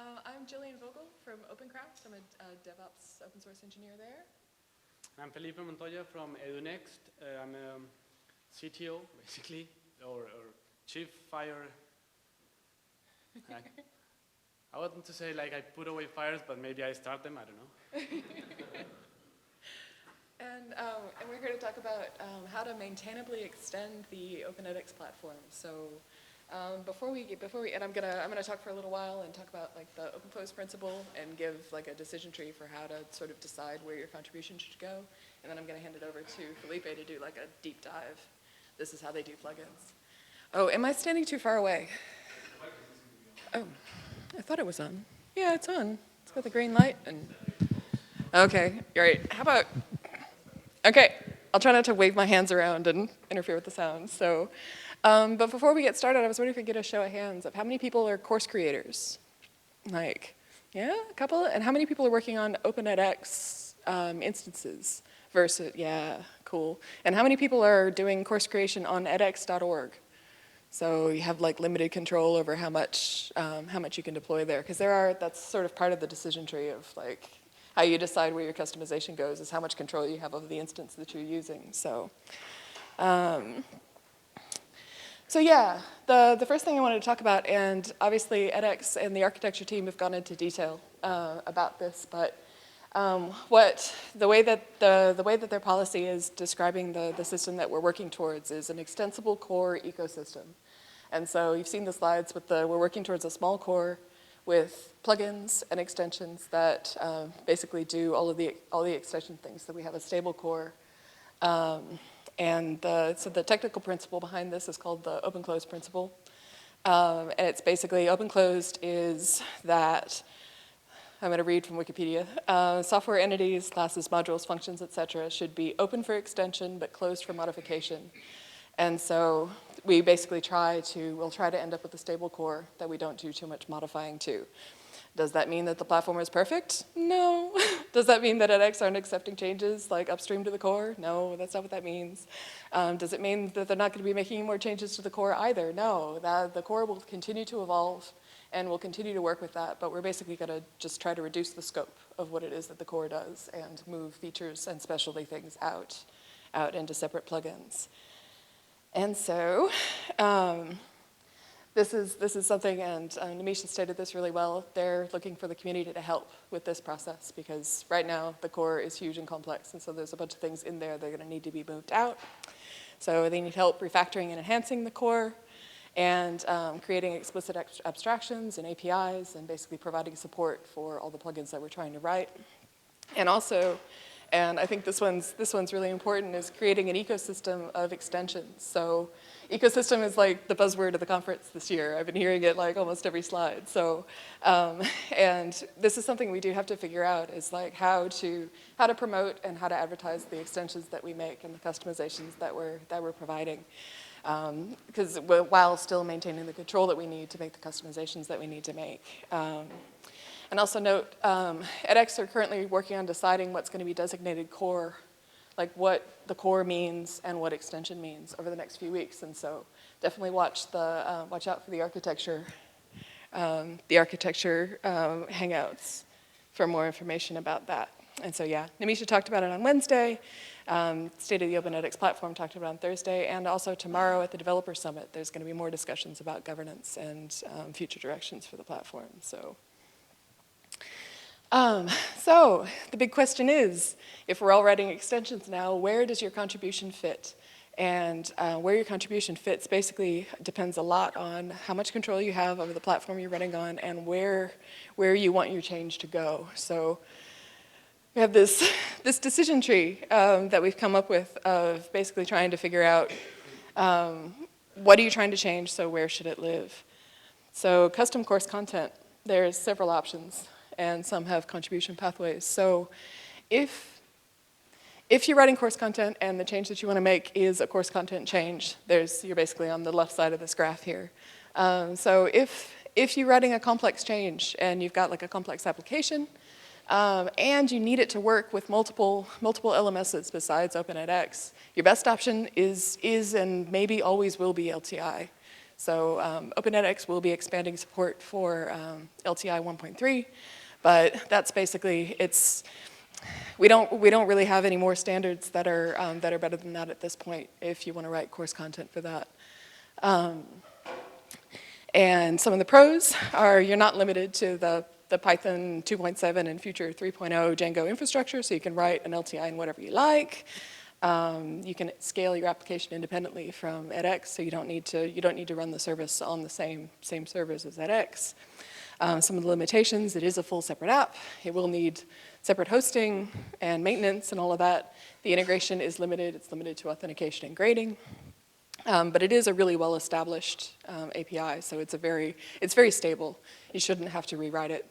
I'm Jillian Vogel from OpenCraft. I'm a DevOps open source engineer there. I'm Felipe Montoya from edX. I'm a CTO, basically, or Chief Fire. I want to say like I put away fires, but maybe I start them, I don't know. And we're here to talk about how to maintainably extend the OpenEdX platform. So before we and I'm gonna talk for a little while and talk about like the open close principle and give like a decision tree for how to sort of decide where your contribution should go. And then I'm gonna hand it over to Felipe to do like a deep dive. This is how they do plugins. Oh, am I standing too far away? Oh, I thought it was on. Yeah, it's on. It's got the green light and. Okay, you're right. How about? Okay, I'll try not to wave my hands around and interfere with the sound. So, but before we get started, I was wondering if we could get a show of hands of how many people are course creators? Like, yeah, a couple? And how many people are working on OpenEdX instances versus, yeah, cool. And how many people are doing course creation on edX.org? So you have like limited control over how much you can deploy there. Because that's sort of part of the decision tree of like, how you decide where your customization goes is how much control you have over the instance that you're using. So, yeah, the first thing I wanted to talk about, and obviously edX and the architecture team have gone into detail about this, but the way that their policy is describing the system that we're working towards is an extensible core ecosystem. And so you've seen the slides with we're working towards a small core with plugins and extensions that basically do all the extension things. So we have a stable core, so the technical principle behind this is called the open closed principle, and it's basically open closed is that I'm going to read from Wikipedia. Software entities, classes, modules, functions, etc. should be open for extension but closed for modification. And so we basically we'll try to end up with a stable core that we don't do too much modifying to. Does that mean that the platform is perfect? No. Does that mean that edX aren't accepting changes like upstream to the core? No, that's not what that means. Does it mean that they're not going to be making more changes to the core either? No, the core will continue to evolve and we'll continue to work with that, but we're basically going to just try to reduce the scope of what it is that the core does and move features and specialty things out into separate plugins. And so this is something, and Nimisha stated this really well, they're looking for the community to help with this process because right now the core is huge and complex, and so there's a bunch of things in there that are going to need to be moved out. So they need help refactoring and enhancing the core and creating explicit abstractions and APIs and basically providing support for all the plugins that we're trying to write. And also, and I think this one's really important, is creating an ecosystem of extensions. So ecosystem is like the buzzword of the conference this year. I've been hearing it like almost every slide. So, and this is something we do have to figure out is like how to promote and how to advertise the extensions that we make and the customizations that we're providing. Because while still maintaining the control that we need to make the customizations that we need to make. And also note, edX are currently working on deciding what's going to be designated core, like what the core means and what extension means over the next few weeks. And so definitely watch out for the architecture hangouts for more information about that. And so yeah, Nimisha talked about it on Wednesday. State of the OpenEdX platform talked about it on Thursday, and also tomorrow at the Developer Summit, there's going to be more discussions about governance and future directions for the platform. So the big question is, if we're all writing extensions now, where does your contribution fit? And where your contribution fits basically depends a lot on how much control you have over the platform you're running on and where you want your change to go. So we have this decision tree that we've come up with of basically trying to figure out what are you trying to change, so where should it live? So custom course content, there's several options, and some have contribution pathways. So if you're writing course content and the change that you want to make is a course content change, you're basically on the left side of this graph here. So if you're writing a complex change and you've got like a complex application, and you need it to work with multiple LMSs besides OpenEdX, your best option is and maybe always will be LTI. So OpenEdX will be expanding support for LTI 1.3, but that's basically, we don't really have any more standards that are better than that at this point if you want to write course content for that. And some of the pros are you're not limited to the Python 2.7 and future 3.0 Django infrastructure, so you can write an LTI in whatever you like. You can scale your application independently from edX, so you don't need to run the service on the same servers as edX. Some of the limitations, it is a full separate app. It will need separate hosting and maintenance and all of that. The integration is limited. It's limited to authentication and grading. But it is a really well-established API, so it's very stable. You shouldn't have to rewrite it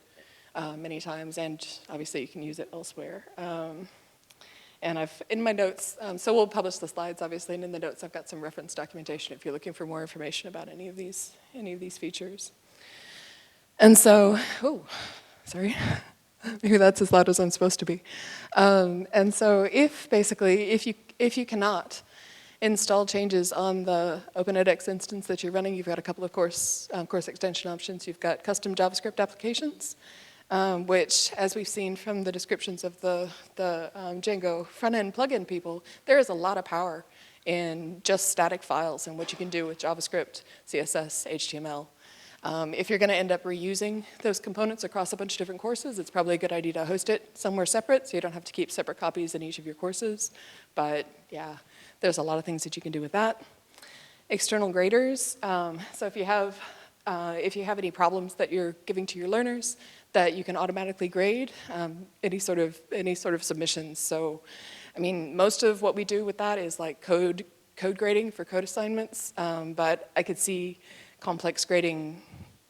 many times, and obviously you can use it elsewhere. And in my notes, so we'll publish the slides, obviously, and in the notes I've got some reference documentation if you're looking for more information about any of these features. And so, sorry, maybe that's as loud as I'm supposed to be. And so if you cannot install changes on the OpenEdX instance that you're running, you've got a couple of course extension options. You've got custom JavaScript applications, which, as we've seen from the descriptions of the Django front-end plugin people, there is a lot of power in just static files and what you can do with JavaScript, CSS, HTML. If you're going to end up reusing those components across a bunch of different courses, it's probably a good idea to host it somewhere separate so you don't have to keep separate copies in each of your courses. But yeah, there's a lot of things that you can do with that. External graders. So if you have any problems that you're giving to your learners, that you can automatically grade any sort of submissions. So, I mean, most of what we do with that is like code grading for code assignments, but I could see complex grading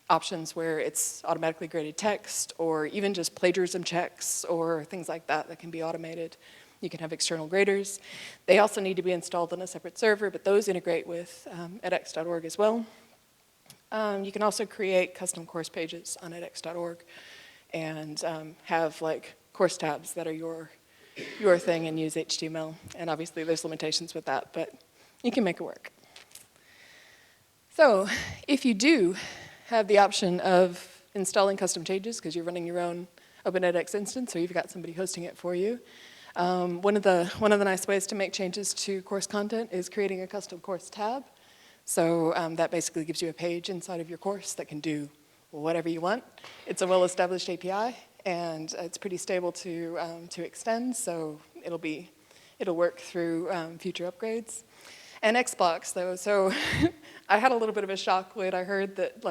options where it's automatically graded text or even just plagiarism checks or things like that that can be automated. You can have external graders. They also need to be installed on a separate server, but those integrate with edX.org as well. You can also create custom course pages on edX.org and have like course tabs that are your thing and use HTML. And obviously there's limitations with that, but you can make it work. So if you do have the option of installing custom changes because you're running your own OpenEdX instance or you've got somebody hosting it for you, one of the nice ways to make changes to course content is creating a custom course tab. So that basically gives you a page inside of your course that can do whatever you want. It's a well-established API, and it's pretty stable to extend, so it'll work through future upgrades. And Xblocks, though, so I had a little bit of a shock when I heard that,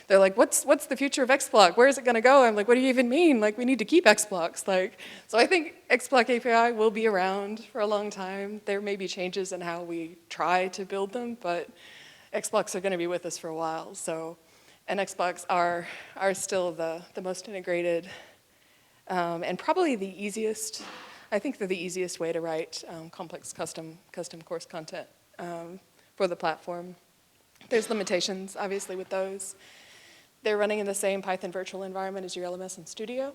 they're like, what's the future of Xblock? Where is it going to go? I'm like, what do you even mean? Like, we need to keep Xblocks. So I think Xblock API will be around for a long time. There may be changes in how we try to build them, but Xblocks are going to be with us for a while. So, and Xblocks are still the most integrated and probably the easiest. I think they're the easiest way to write complex custom course content for the platform. There's limitations, obviously, with those. They're running in the same Python virtual environment as your LMS and Studio.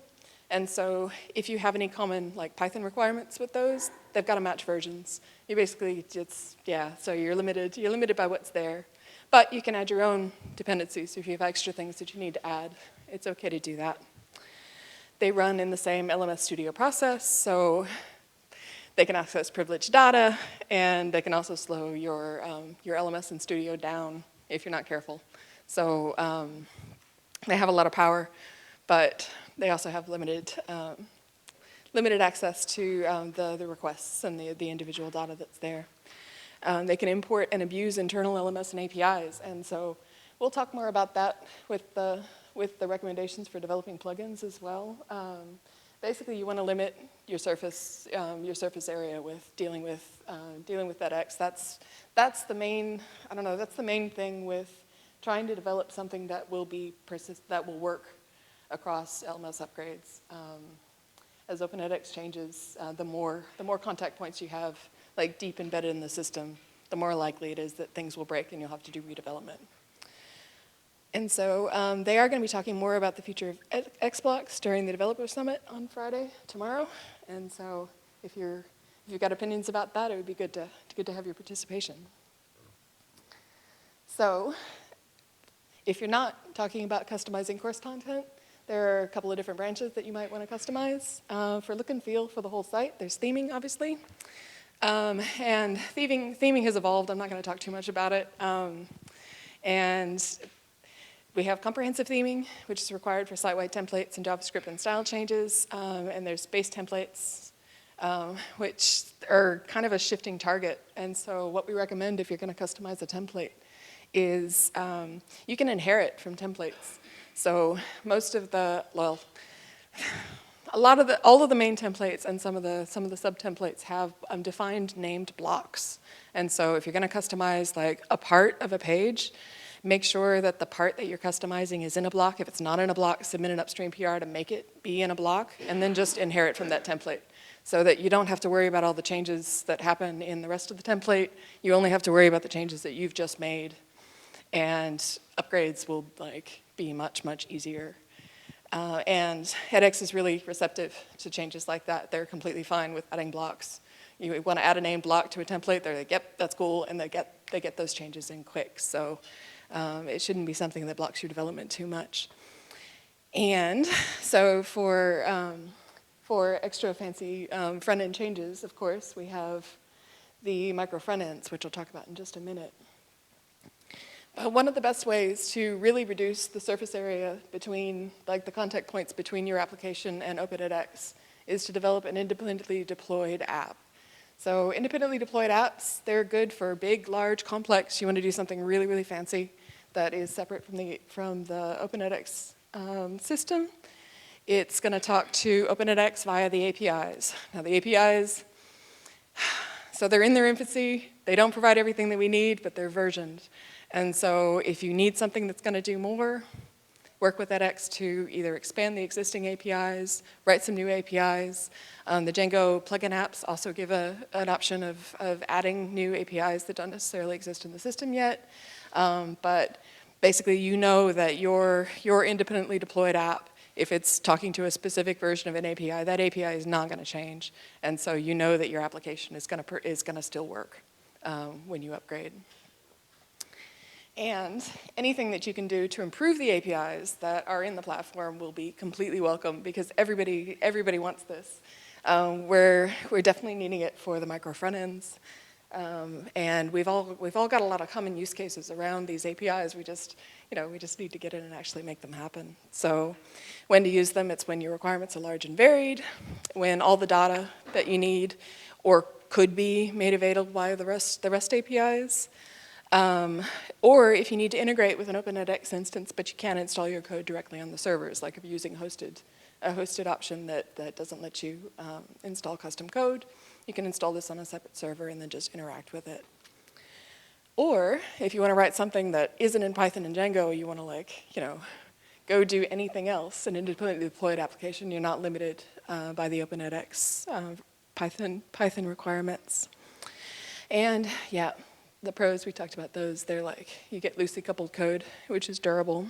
And so if you have any common Python requirements with those, they've got to match versions. You basically so you're limited by what's there. But you can add your own dependencies. If you have extra things that you need to add, it's okay to do that. They run in the same LMS Studio process, so they can access privileged data, and they can also slow your LMS and Studio down if you're not careful. So they have a lot of power, but they also have limited access to the requests and the individual data that's there. They can import and abuse internal LMS and APIs, and so we'll talk more about that with the recommendations for developing plugins as well. Basically, you want to limit your surface area with dealing with edX. That's the main thing with trying to develop something that will work across LMS upgrades. As OpenEdX changes, the more contact points you have, deep embedded in the system, the more likely it is that things will break and you'll have to do redevelopment. And so they are going to be talking more about the future of Xblocks during the Developer Summit on Friday, tomorrow. And so if you've got opinions about that, it would be good to have your participation. So If you're not talking about customizing course content, there are a couple of different branches that you might want to customize. For look and feel for the whole site, there's theming, obviously. And theming has evolved. I'm not going to talk too much about it. And we have comprehensive theming, which is required for site-wide templates and JavaScript and style changes. And there's base templates, which are kind of a shifting target. And so what we recommend if you're going to customize a template is you can inherit from templates. So most of the, well, all of the main templates and some of the sub-templates have defined named blocks. And so if you're going to customize like a part of a page, make sure that the part that you're customizing is in a block. If it's not in a block, submit an upstream PR to make it be in a block, and then just inherit from that template so that you don't have to worry about all the changes that happen in the rest of the template. You only have to worry about the changes that you've just made, and upgrades will like be much, much easier. And edX is really receptive to changes like that. They're completely fine with adding blocks. You want to add a named block to a template, they're like, yep, that's cool, and they get those changes in quick. So it shouldn't be something that blocks your development too much. And so for extra fancy front-end changes, of course, we have the micro front-ends, which I'll talk about in just a minute. One of the best ways to really reduce the surface area between, like the contact points between your application and OpenEdX is to develop an independently deployed app. So independently deployed apps, they're good for big, large, complex. You want to do something really, really fancy that is separate from the OpenEdX system. It's going to talk to OpenEdX via the APIs. Now the APIs, so they're in their infancy. They don't provide everything that we need, but they're versioned. And so if you need something that's going to do more, work with edX to either expand the existing APIs, write some new APIs. The Django plugin apps also give an option of adding new APIs that don't necessarily exist in the system yet. But basically, you know that your independently deployed app, if it's talking to a specific version of an API, that API is not going to change. And so you know that your application is going to still work when you upgrade. And anything that you can do to improve the APIs that are in the platform will be completely welcome because everybody wants this. We're definitely needing it for the micro front ends. And we've all got a lot of common use cases around these APIs. We just need to get in and actually make them happen. So when to use them, it's when your requirements are large and varied, when all the data that you need or could be made available by the REST APIs. Or if you need to integrate with an OpenEdX instance, but you can't install your code directly on the servers, like if you're using a hosted option that doesn't let you install custom code, you can install this on a separate server and then just interact with it. Or if you want to write something that isn't in Python and Django, you want to go do anything else, an independently deployed application, you're not limited by the OpenEdX Python requirements. And yeah. The pros, we talked about those. They're like, you get loosely coupled code, which is durable.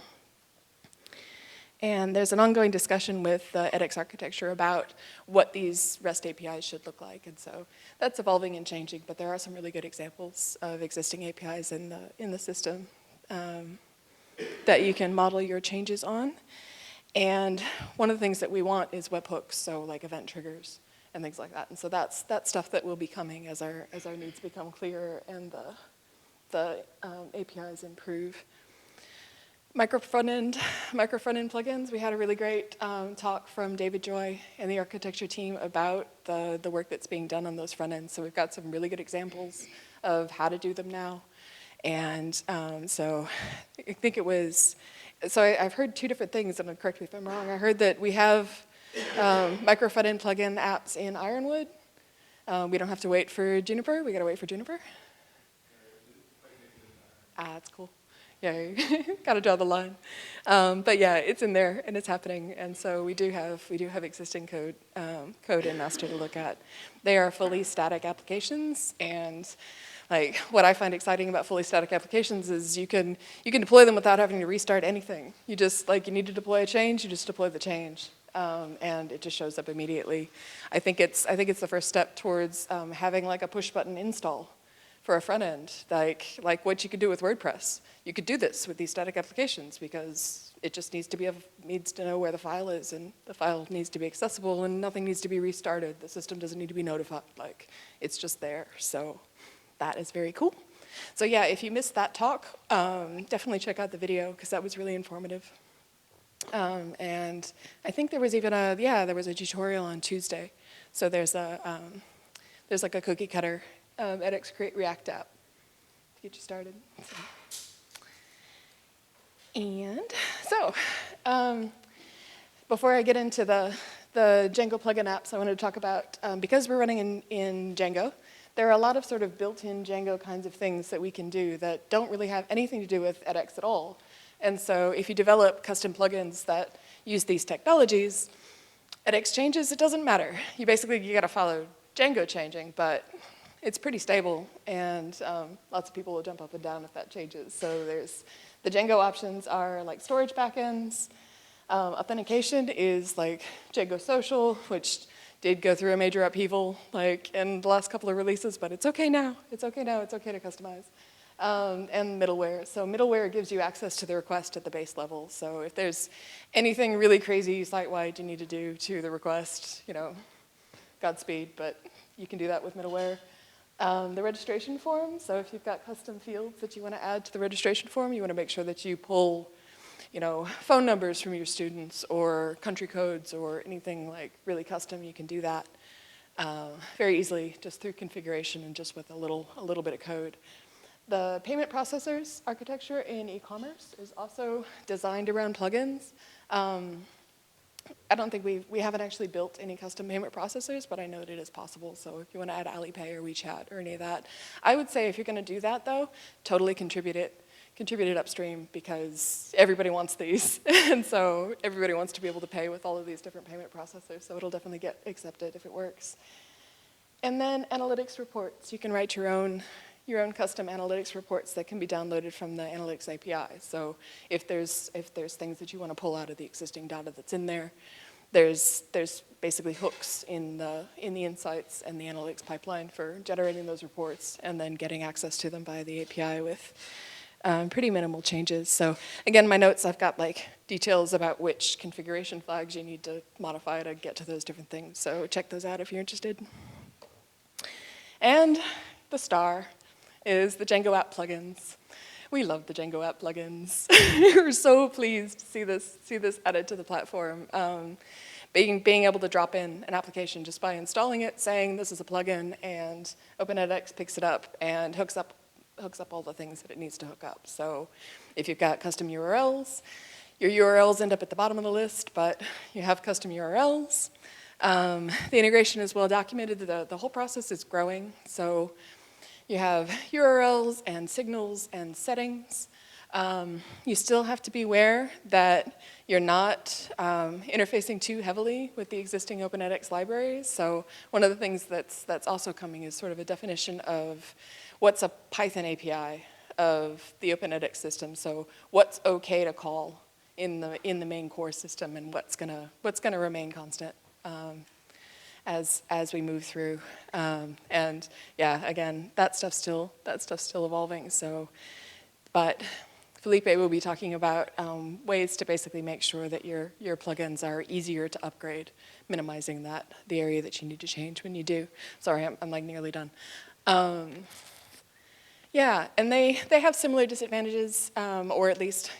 And there's an ongoing discussion with the edX architecture about what these REST APIs should look like. And so that's evolving and changing, but there are some really good examples of existing APIs in the system that you can model your changes on. And one of the things that we want is webhooks, so like event triggers and things like that. And so that's stuff that will be coming as our needs become clearer and the APIs improve. Micro front-end plugins. We had a really great talk from David Joy and the architecture team about the work that's being done on those front ends. So we've got some really good examples of how to do them now. And so I think it was, so I've heard two different things, and correct me if I'm wrong. I heard that we have micro front-end plugin apps in Ironwood. We don't have to wait for Juniper. We got to wait for Juniper. That's cool. Yeah, you got to draw the line. But yeah, it's in there and it's happening. And so we do have existing code in master to look at. They are fully static applications, and like what I find exciting about fully static applications is you can deploy them without having to restart anything. You just you need to deploy a change, you just deploy the change. And it just shows up immediately. I think it's the first step towards having like a push button install for a front end, like what you could do with WordPress. You could do this with these static applications because it just needs to know where the file is, and the file needs to be accessible, and nothing needs to be restarted. The system doesn't need to be notified. Like, it's just there. So that is very cool. So yeah, if you missed that talk, definitely check out the video because that was really informative. And I think there was even there was a tutorial on Tuesday. So there's like a cookie cutter edX Create React app to get you started. So before I get into the Django plugin apps, I wanted to talk about, because we're running in Django, there are a lot of sort of built-in Django kinds of things that we can do that don't really have anything to do with edX at all. And so if you develop custom plugins that use these technologies, edX changes, it doesn't matter. You got to follow Django changing, but it's pretty stable, and lots of people will jump up and down if that changes. So the Django options are like storage backends. Authentication is like Django Social, which did go through a major upheaval like in the last couple of releases, but it's okay now. It's okay now. It's okay to customize. And middleware. So middleware gives you access to the request at the base level. So if there's anything really crazy site-wide you need to do to the request, Godspeed, but you can do that with middleware. The registration form, so if you've got custom fields that you want to add to the registration form, you want to make sure that you pull phone numbers from your students or country codes or anything like really custom, you can do that very easily just through configuration and just with a little bit of code. The payment processors architecture in e-commerce is also designed around plugins. I don't think we haven't actually built any custom payment processors, but I know that it is possible. So if you want to add Alipay or WeChat or any of that, I would say if you're going to do that though, totally contribute it upstream because everybody wants these. And so everybody wants to be able to pay with all of these different payment processors. So it'll definitely get accepted if it works. And then analytics reports. You can write your own custom analytics reports that can be downloaded from the analytics API. So if there's things that you want to pull out of the existing data that's in there, there's basically hooks in the insights and the analytics pipeline for generating those reports and then getting access to them via the API with pretty minimal changes. So again, my notes, I've got like details about which configuration flags you need to modify to get to those different things. So check those out if you're interested. And the star is the Django app plugins. We love the Django app plugins. We're so pleased to see this added to the platform. Being able to drop in an application just by installing it, saying this is a plugin, and OpenEdX picks it up and hooks up all the things that it needs to hook up. So if you've got custom URLs, your URLs end up at the bottom of the list, but you have custom URLs. The integration is well documented. The whole process is growing. So you have URLs and signals and settings. You still have to be aware that you're not interfacing too heavily with the existing OpenEdX libraries. So one of the things that's also coming is sort of a definition of what's a Python API of the OpenEdX system. So what's okay to call in the main core system, and what's gonna remain constant as we move through. And yeah, again, that stuff's still evolving. So, but Felipe will be talking about ways to basically make sure that your plugins are easier to upgrade, minimizing the area that you need to change when you do. Sorry, I'm like nearly done. Yeah, and they have similar disadvantages, or at least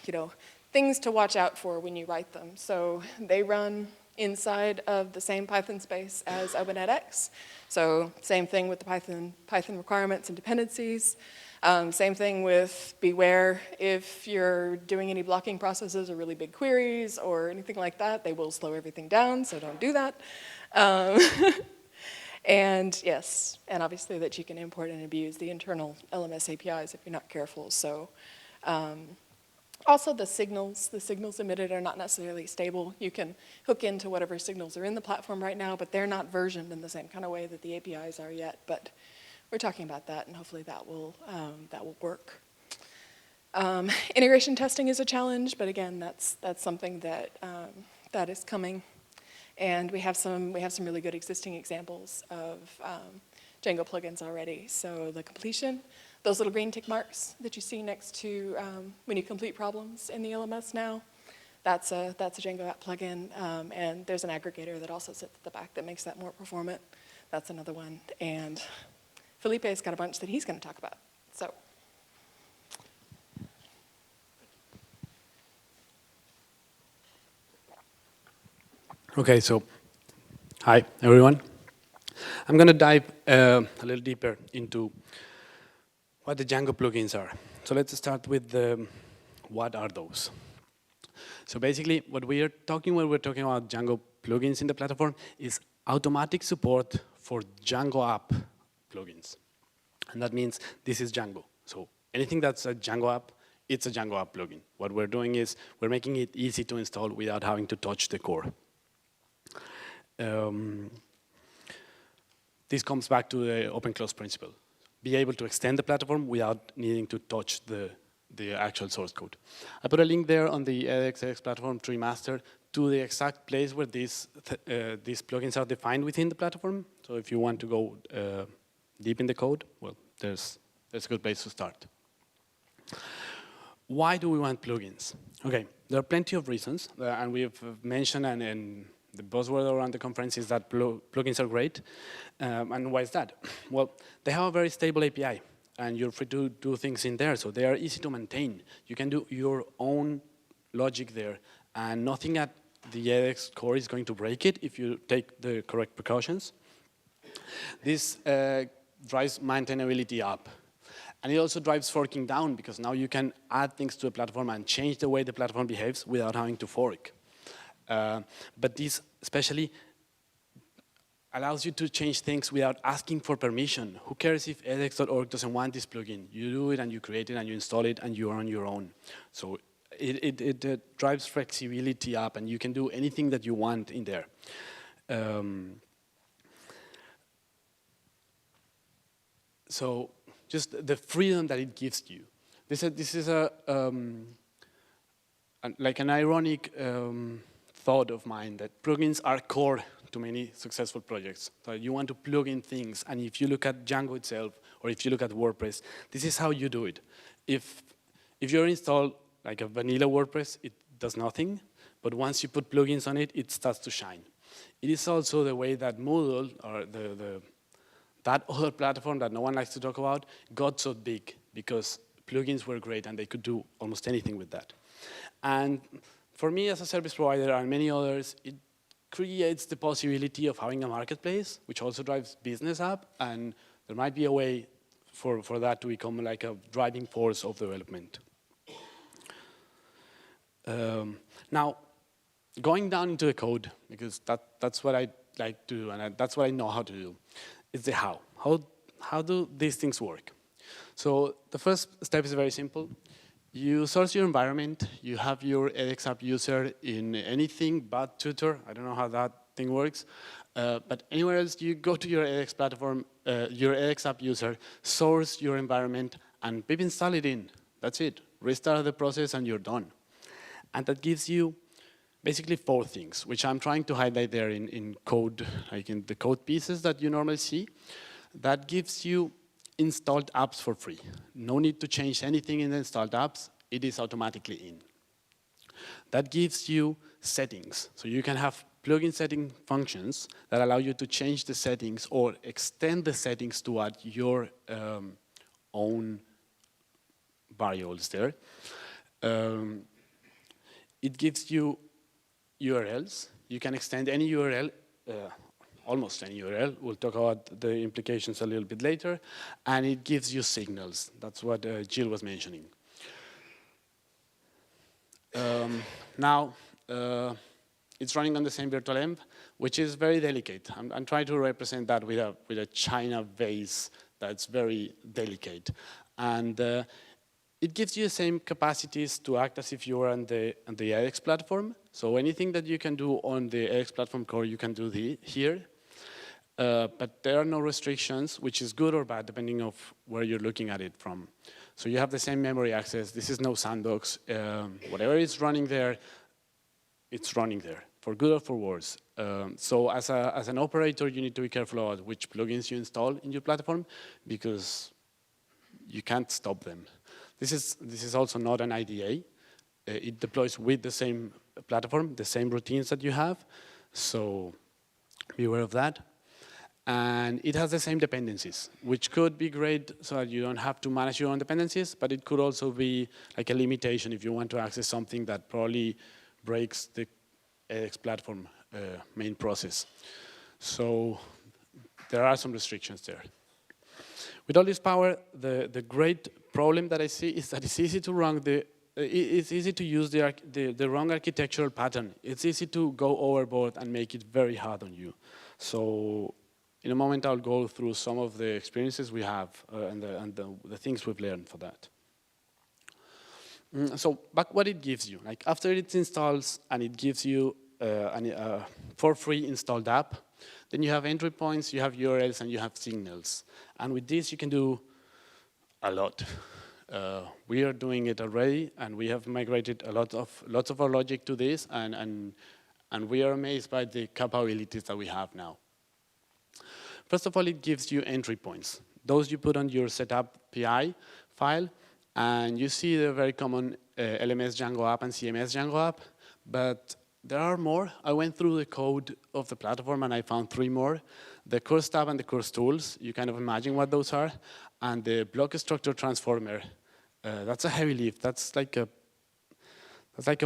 things to watch out for when you write them. So they run inside of the same Python space as OpenEdX. So same thing with the Python requirements and dependencies. Same thing with beware if you're doing any blocking processes or really big queries or anything like that, they will slow everything down, so don't do that. And yes, and obviously that you can import and abuse the internal LMS APIs if you're not careful. So also the signals emitted are not necessarily stable. You can hook into whatever signals are in the platform right now, but they're not versioned in the same kind of way that the APIs are yet. But we're talking about that, and hopefully that will work. Integration testing is a challenge, but again, that's something that is coming. And we have some really good existing examples of Django plugins already. So the completion, those little green tick marks that you see next to when you complete problems in the LMS now, that's a Django app plugin. And there's an aggregator that also sits at the back that makes that more performant. That's another one. And Felipe's got a bunch that he's going to talk about. So. Okay, so hi everyone. I'm going to dive a little deeper into what the Django plugins are. So let's start with what are those? So basically, what we're talking when we're talking about Django plugins in the platform is automatic support for Django app plugins. And that means this is Django. So anything that's a Django app, it's a Django app plugin. What we're doing is we're making it easy to install without having to touch the core. This comes back to the open-close principle. Be able to extend the platform without needing to touch the actual source code. I put a link there on the edX platform tree master to the exact place where these plugins are defined within the platform. So if you want to go deep in the code, well, there's a good place to start. Why do we want plugins? Okay, there are plenty of reasons, and we've mentioned and the buzzword around the conference is that plugins are great. And why is that? Well, they have a very stable API, and you're free to do things in there, so they are easy to maintain. You can do your own logic there, and nothing at the edX core is going to break it if you take the correct precautions. This drives maintainability up. And it also drives forking down, because now you can add things to a platform and change the way the platform behaves without having to fork. But this especially allows you to change things without asking for permission. Who cares if edX.org doesn't want this plugin? You do it and you create it and you install it and you're on your own. So it drives flexibility up, and you can do anything that you want in there. So just the freedom that it gives you. This is like an ironic thought of mine, that plugins are core to many successful projects. So you want to plug in things, and if you look at Django itself, or if you look at WordPress, this is how you do it. If you install like a vanilla WordPress, it does nothing, but once you put plugins on it, it starts to shine. It is also the way that Moodle, or that other platform that no one likes to talk about, got so big, because plugins were great and they could do almost anything with that. And for me as a service provider and many others, it creates the possibility of having a marketplace, which also drives business up, and there might be a way for that to become like a driving force of development. Now, going down into the code, because that's what I like to do, and that's what I know how to do, is the how. How do these things work? So the first step is very simple. You source your environment. You have your edX app user in anything but Tutor. I don't know how that thing works. But anywhere else, you go to your edX platform, your edX app user, source your environment, and pip install it in. That's it. Restart the process, and you're done. And that gives you basically 4 things, which I'm trying to highlight there in code, like in the code pieces that you normally see. That gives you installed apps for free. No need to change anything in the installed apps. It is automatically in. That gives you settings. So you can have plugin setting functions that allow you to change the settings or extend the settings to add your own variables there. It gives you URLs. You can extend any URL, almost any URL. We'll talk about the implications a little bit later. And it gives you signals. That's what Jill was mentioning. Now, it's running on the same virtual env, which is very delicate. I'm trying to represent that with a China vase that's very delicate. And it gives you the same capacities to act as if you were on the edX platform. So anything that you can do on the edX platform core, you can do here. But there are no restrictions, which is good or bad, depending on where you're looking at it from. So you have the same memory access. This is no sandbox. Whatever is running there, it's running there, for good or for worse. So as an operator, you need to be careful about which plugins you install in your platform, because you can't stop them. This is also not an IDA. It deploys with the same platform, the same routines that you have, so be aware of that. And it has the same dependencies, which could be great so that you don't have to manage your own dependencies, but it could also be like a limitation if you want to access something that probably breaks the edX platform main process. So there are some restrictions there. With all this power, the great problem that I see is that it's easy to run it's easy to use the wrong architectural pattern. It's easy to go overboard and make it very hard on you. So in a moment, I'll go through some of the experiences we have and the things we've learned for that. So back what it gives you. Like after it installs and it gives you for free installed app, then you have entry points, you have URLs, and you have signals. And with this, you can do a lot. We are doing it already, and we have migrated lots of our logic to this, and we are amazed by the capabilities that we have now. First of all, it gives you entry points. Those you put on your setup PI file, and you see the very common LMS Django app and CMS Django app, but there are more. I went through the code of the platform and I found 3 more. The course tab and the course tools, you kind of imagine what those are, and the block structure transformer. That's a heavy lift. That's like a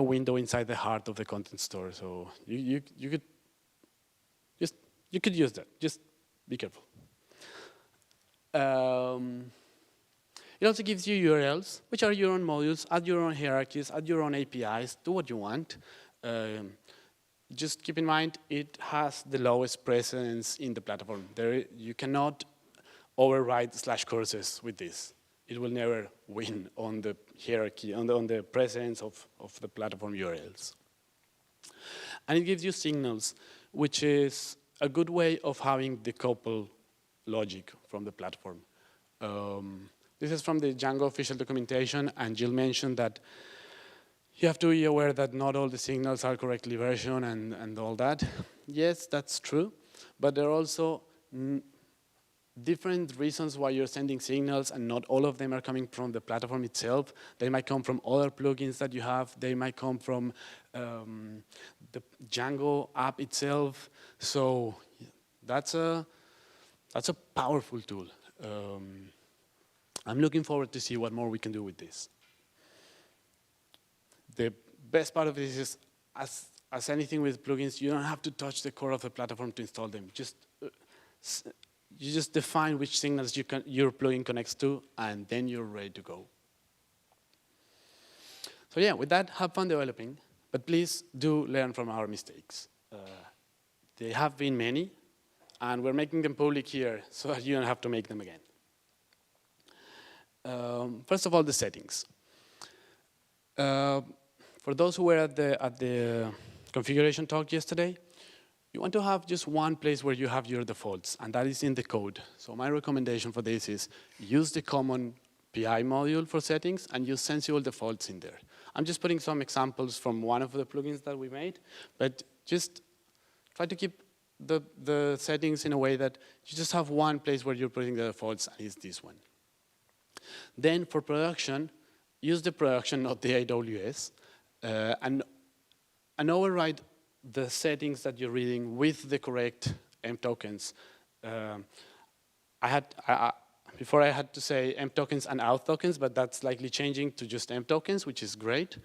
window inside the heart of the content store. So you could use that. Just be careful. It also gives you URLs, which are your own modules, add your own hierarchies, add your own APIs, do what you want. Just keep in mind, it has the lowest presence in the platform. You cannot override /courses with this. It will never win on the hierarchy, on the presence of the platform URLs. And it gives you signals, which is a good way of having decouple logic from the platform. This is from the Django official documentation, and Jill mentioned that you have to be aware that not all the signals are correctly versioned and all that. Yes, that's true, but there are also different reasons why you're sending signals, and not all of them are coming from the platform itself. They might come from other plugins that you have. They might come from the Django app itself. So that's a powerful tool. I'm looking forward to see what more we can do with this. The best part of this is, as anything with plugins, you don't have to touch the core of the platform to install them. You just define which signals your plugin connects to, and then you're ready to go. So yeah, with that, have fun developing, but please do learn from our mistakes. There have been many, and we're making them public here so that you don't have to make them again. First of all, the settings. For those who were at the configuration talk yesterday, you want to have just one place where you have your defaults, and that is in the code. So my recommendation for this is use the common PI module for settings and use sensible defaults in there. I'm just putting some examples from one of the plugins that we made, but just try to keep the settings in a way that you just have one place where you're putting the defaults, and it's this one. Then for production, use the production, not the AWS, and override the settings that you're reading with the correct M tokens. Before I had to say M tokens and out tokens, but that's likely changing to just M tokens, which is great.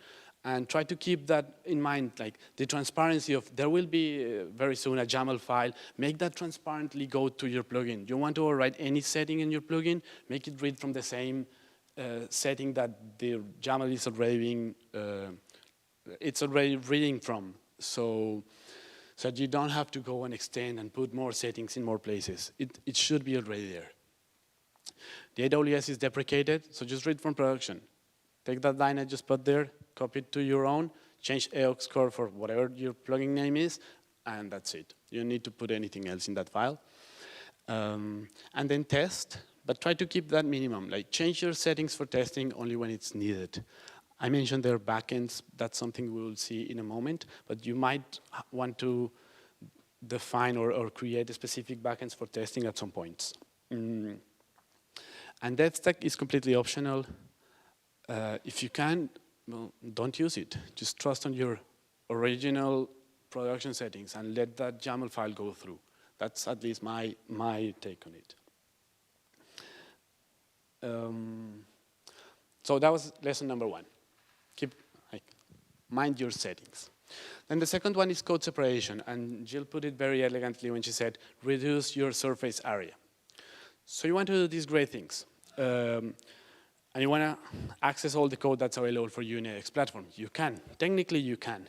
And try to keep that in mind, like the transparency of, there will be very soon a YAML file. Make that transparently go to your plugin. You want to override any setting in your plugin, make it read from the same setting that the YAML is already being, it's already reading from. So that you don't have to go and extend and put more settings in more places. It should be already there. The AWS is deprecated, so just read from production. Take that line I just put there, copy it to your own, change AUX core for whatever your plugin name is, and that's it. You don't need to put anything else in that file. And then test, but try to keep that minimum. Like change your settings for testing only when it's needed. I mentioned their backends. That's something we will see in a moment. But you might want to define or create a specific backends for testing at some points. And that stack is completely optional. If you can, well, don't use it. Just trust on your original production settings and let that YAML file go through. That's at least my take on it. So that was lesson number 1. Mind your settings. Then the second one is code separation, and Jill put it very elegantly when she said, reduce your surface area. So you want to do these great things, and you want to access all the code that's available for you in edX platform. You can, technically you can,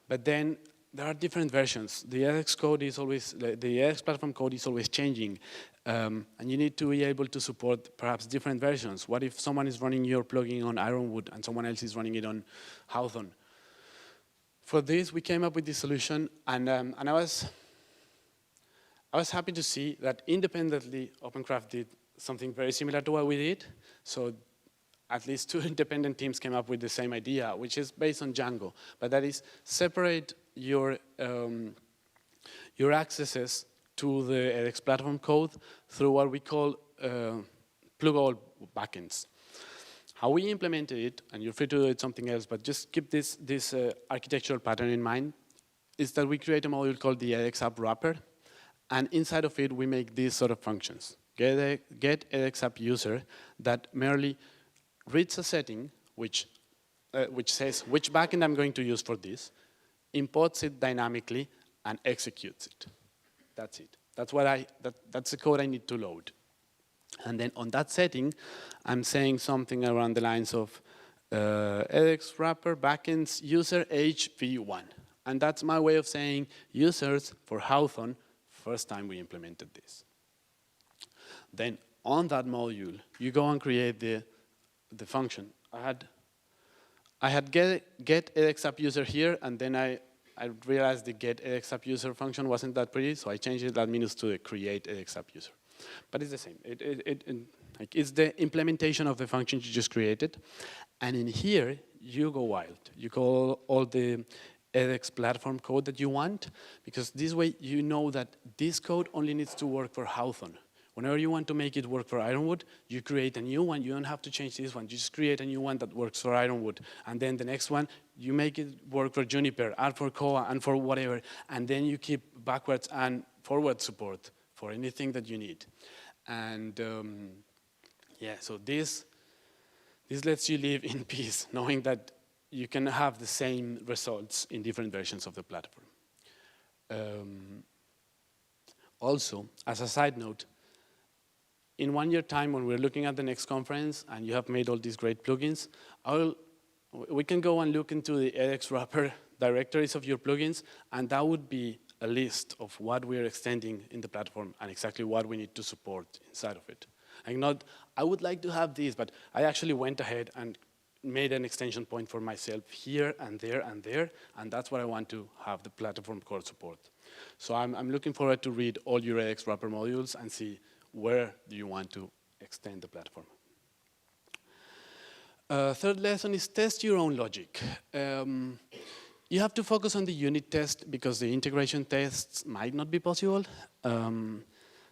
but then there are different versions. The edX code is always, the edX platform code is always changing, and you need to be able to support perhaps different versions. What if someone is running your plugin on Ironwood and someone else is running it on Hawthorne? For this, we came up with this solution, and I was happy to see that independently, OpenCraft did something very similar to what we did. So at least 2 independent teams came up with the same idea, which is based on Django. But that is separate your accesses to the edX platform code through what we call plug-all backends. How we implemented it, and you're free to do it something else, but just keep this architectural pattern in mind, is that we create a module called the edX app wrapper, and inside of it we make these sort of functions. Get edX app user that merely reads a setting which says which backend I'm going to use for this, imports it dynamically, and executes it. That's it. That's the code I need to load. And then on that setting, I'm saying something around the lines of edX wrapper backends user HV1. And that's my way of saying users for Hawthorne, first time we implemented this. Then on that module, you go and create the function. I had get edX app user here, and then I realized the get edX app user function wasn't that pretty, so I changed it that minus to the create edX app user. But it's the same. It's the implementation of the function you just created. And in here, you go wild. You call all the edX platform code that you want, because this way you know that this code only needs to work for Hawthorne. Whenever you want to make it work for Ironwood, you create a new one. You don't have to change this one. You just create a new one that works for Ironwood. And then the next one, you make it work for Juniper, and for Koa, and for whatever. And then you keep backwards and forward support for anything that you need. And yeah, so this lets you live in peace, knowing that you can have the same results in different versions of the platform. Also, as a side note, in 1 year time, when we're looking at the next conference and you have made all these great plugins, we can go and look into the edX wrapper directories of your plugins, and that would be a list of what we're extending in the platform and exactly what we need to support inside of it. I would like to have this, but I actually went ahead and made an extension point for myself here and there and there, and that's what I want to have the platform core support. So I'm looking forward to read all your edX wrapper modules and see where do you want to extend the platform. Third lesson is test your own logic. You have to focus on the unit test because the integration tests might not be possible.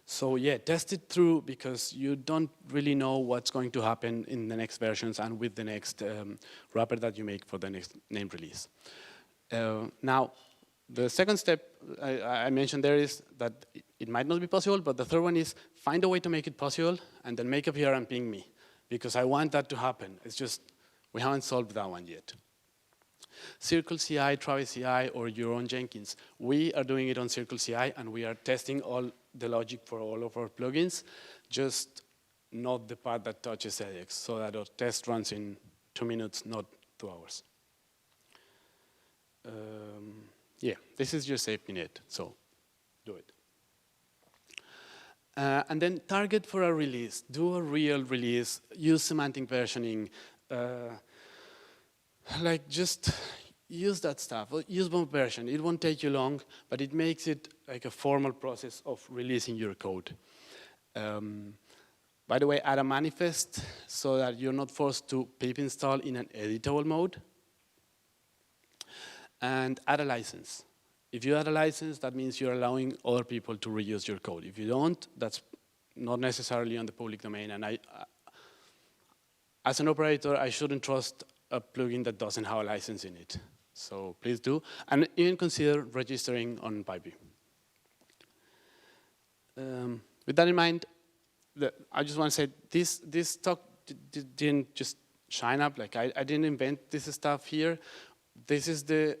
So yeah, test it through because you don't really know what's going to happen in the next versions and with the next wrapper that you make for the next named release. Now, the second step I mentioned there is that it might not be possible, but the third one is find a way to make it possible and then make a PR and ping me, because I want that to happen. It's just we haven't solved that one yet. Circle CI, Travis CI, or your own Jenkins. We are doing it on Circle CI, and we are testing all the logic for all of our plugins, just not the part that touches edX, so that our test runs in 2 minutes, not 2 hours. Yeah, this is your safety net, so do it. And then target for a release. Do a real release. Use semantic versioning. Like just use that stuff. Use one version. It won't take you long, but it makes it like a formal process of releasing your code. By the way, add a manifest so that you're not forced to pip install in an editable mode. And add a license. If you add a license, that means you're allowing other people to reuse your code. If you don't, that's not necessarily on the public domain. And as an operator, I shouldn't trust a plugin that doesn't have a license in it. So please do. And even consider registering on PyPy. With that in mind, I just want to say this talk didn't just shine up. Like I didn't invent this stuff here. This is the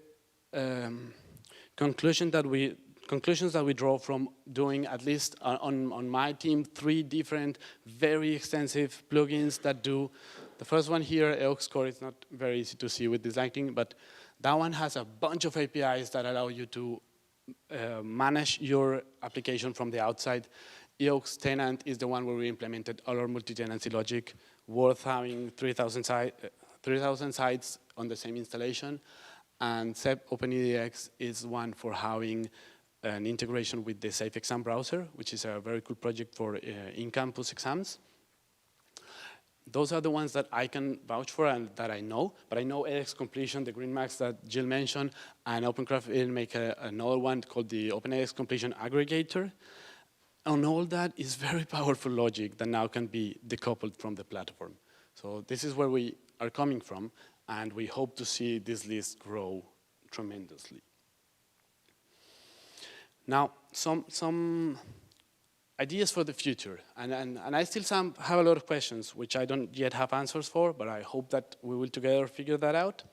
conclusions that we draw from doing, at least on my team, 3 different, very extensive plugins that do. The first one here, edX core, is not very easy to see with this lighting, but that one has a bunch of APIs that allow you to manage your application from the outside. edX tenant is the one where we implemented all our multi-tenancy logic, worth having 3,000 sites on the same installation. And SEP OpenEDX is one for having an integration with the SafeExam browser, which is a very cool project for in-campus exams. Those are the ones that I can vouch for and that I know. But I know edX completion, the green max that Jill mentioned, and OpenCraft will make another one called the OpenEDX completion aggregator. And all that is very powerful logic that now can be decoupled from the platform. So this is where we are coming from. And we hope to see this list grow tremendously. Now, some ideas for the future. And I still have a lot of questions, which I don't yet have answers for, but I hope that we will together figure that out.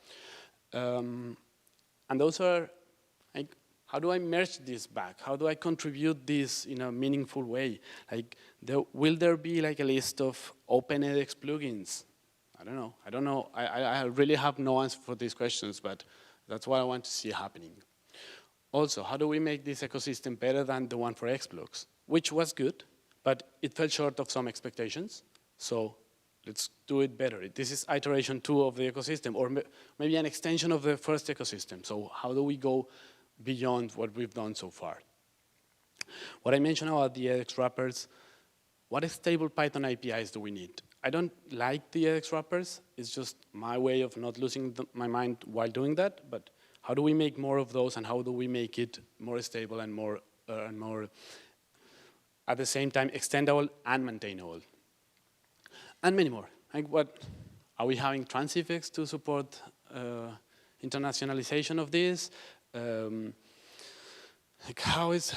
And those are, like, how do I merge this back? How do I contribute this in a meaningful way? Like, will there be like a list of OpenEDX plugins? I don't know. I really have no answer for these questions, but that's what I want to see happening. Also, how do we make this ecosystem better than the one for Xblocks, which was good, but it fell short of some expectations. So let's do it better. This is iteration 2 of the ecosystem, or maybe an extension of the first ecosystem. So how do we go beyond what we've done so far? What I mentioned about the edX wrappers, what stable Python APIs do we need? I don't like the edX wrappers. It's just my way of not losing my mind while doing that. But how do we make more of those, and how do we make it more stable and more, at the same time, extendable and maintainable? And many more. Like, what are we having transifex to support internationalization of this? Like, how is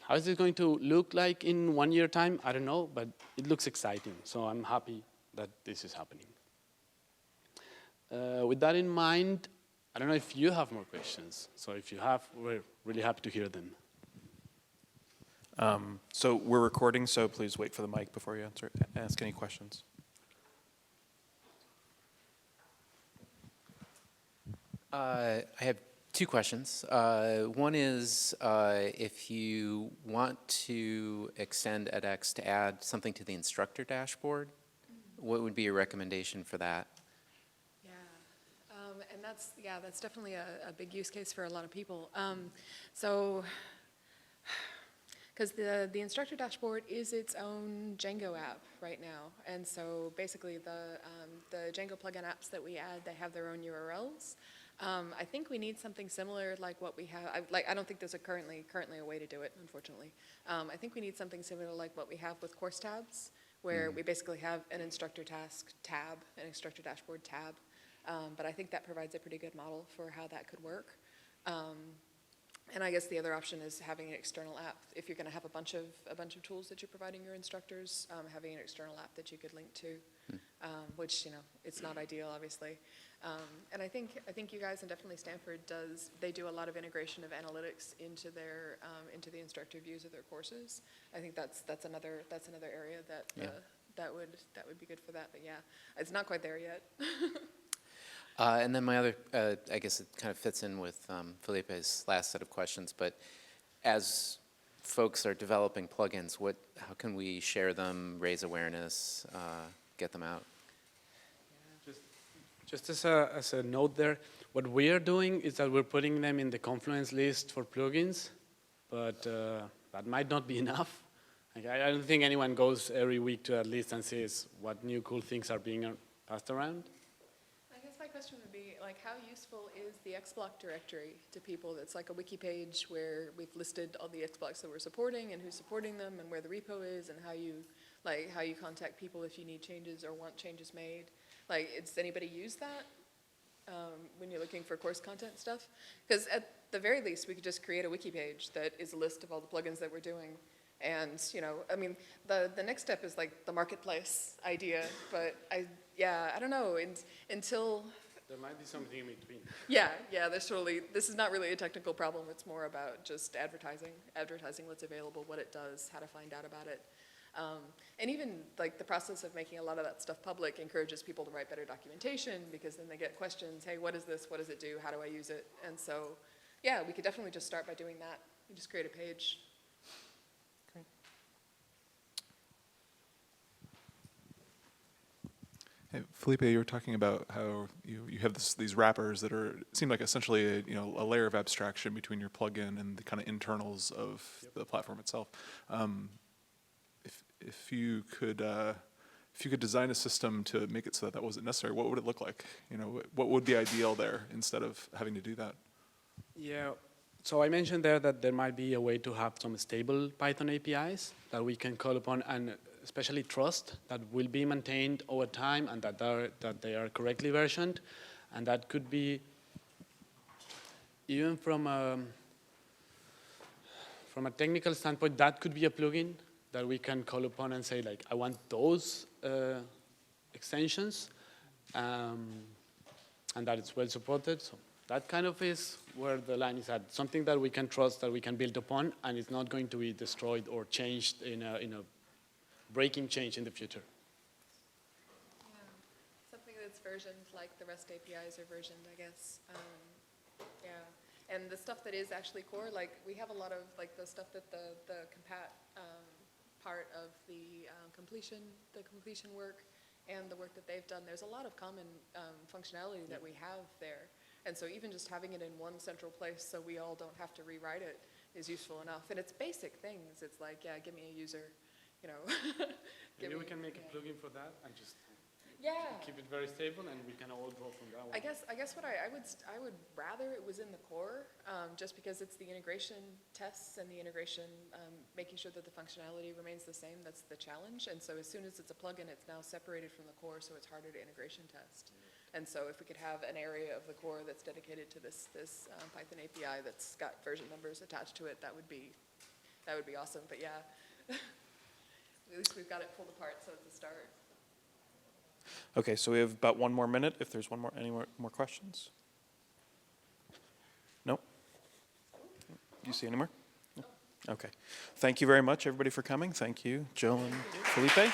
it going to look like in 1 year time? I don't know, but it looks exciting. So I'm happy that this is happening. With that in mind, I don't know if you have more questions. So if you have, we're really happy to hear them. So we're recording, so please wait for the mic before you ask any questions. I have 2 questions. One is if you want to extend edX to add something to the instructor dashboard, what would be your recommendation for that? Yeah, and that's definitely a big use case for a lot of people. Because the instructor dashboard is its own Django app right now, and so basically the Django plugin apps that we add, they have their own URLs. I think we need something similar like what we have. I don't think there's currently a way to do it, unfortunately. I think we need something similar like what we have with course tabs, where we basically have an instructor task tab, an instructor dashboard tab. But I think that provides a pretty good model for how that could work. And I guess the other option is having an external app. If you're going to have a bunch of tools that you're providing your instructors, having an external app that you could link to, which it's not ideal, obviously. And I think you guys, and definitely Stanford they do a lot of integration of analytics into their into the instructor views of their courses. I think that's another area that would be good for that. But yeah, it's not quite there yet. And then my other, I guess it kind of fits in with Felipe's last set of questions, but as folks are developing plugins, how can we share them, raise awareness, get them out? Just as a note there, what we are doing is that we're putting them in the Confluence list for plugins, but that might not be enough. Like, I don't think anyone goes every week to that list and sees what new cool things are being passed around. I guess my question would be, like, how useful is the XBlock directory to people? That's like a wiki page where we've listed all the XBlocks that we're supporting and who's supporting them and where the repo is and how you contact people if you need changes or want changes made. Like, does anybody use that when you're looking for course content stuff? Because at the very least, we could just create a wiki page that is a list of all the plugins that we're doing. And, you know, I mean, the next step is like the marketplace idea, but I don't know, until... There might be something in between. Yeah, this is not really a technical problem, it's more about just advertising what's available, what it does, how to find out about it. And even like the process of making a lot of that stuff public encourages people to write better documentation because then they get questions, hey, what is this, what does it do, how do I use it? And so, yeah, we could definitely just start by doing that. You just create a page. Hey, Felipe, you were talking about how you have these wrappers that seem like essentially a layer of abstraction between your plugin and the kind of internals of the platform itself. If you could design a system to make it so that wasn't necessary, what would it look like? You know, what would be ideal there instead of having to do that? Yeah. So I mentioned there that there might be a way to have some stable Python APIs that we can call upon and especially trust that will be maintained over time and that they are correctly versioned. And that could be even from a technical standpoint, that could be a plugin that we can call upon and say, like, I want those extensions and that it's well supported. So that kind of is where the line is at. Something that we can trust, that we can build upon, and it's not going to be destroyed or changed in a breaking change in the future. Yeah, something that's versioned like the REST APIs are versioned, I guess. Yeah, and the stuff that is actually core, like we have a lot of like the stuff that the compat part of the completion work and the work that they've done. There's a lot of common functionality that we have there. And so even just having it in one central place so we all don't have to rewrite it is useful enough. And it's basic things. It's like, yeah, give me a user, you know. Maybe we can make a plugin for that and just Yeah. keep it very stable, and we can all draw from that one. I guess what I would rather it was in the core, just because it's the integration tests and the integration, making sure that the functionality remains the same. That's the challenge. And so as soon as it's a plugin, it's now separated from the core, so it's harder to integration test. And so if we could have an area of the core that's dedicated to this Python API that's got version numbers attached to it, that would be awesome. But yeah, at least we've got it pulled apart, so it's a start. Okay, so we have about 1 more minute. If there's any more questions? No? Do you see any more? No? Okay. Thank you very much, everybody, for coming. Thank you, Jill and Felipe.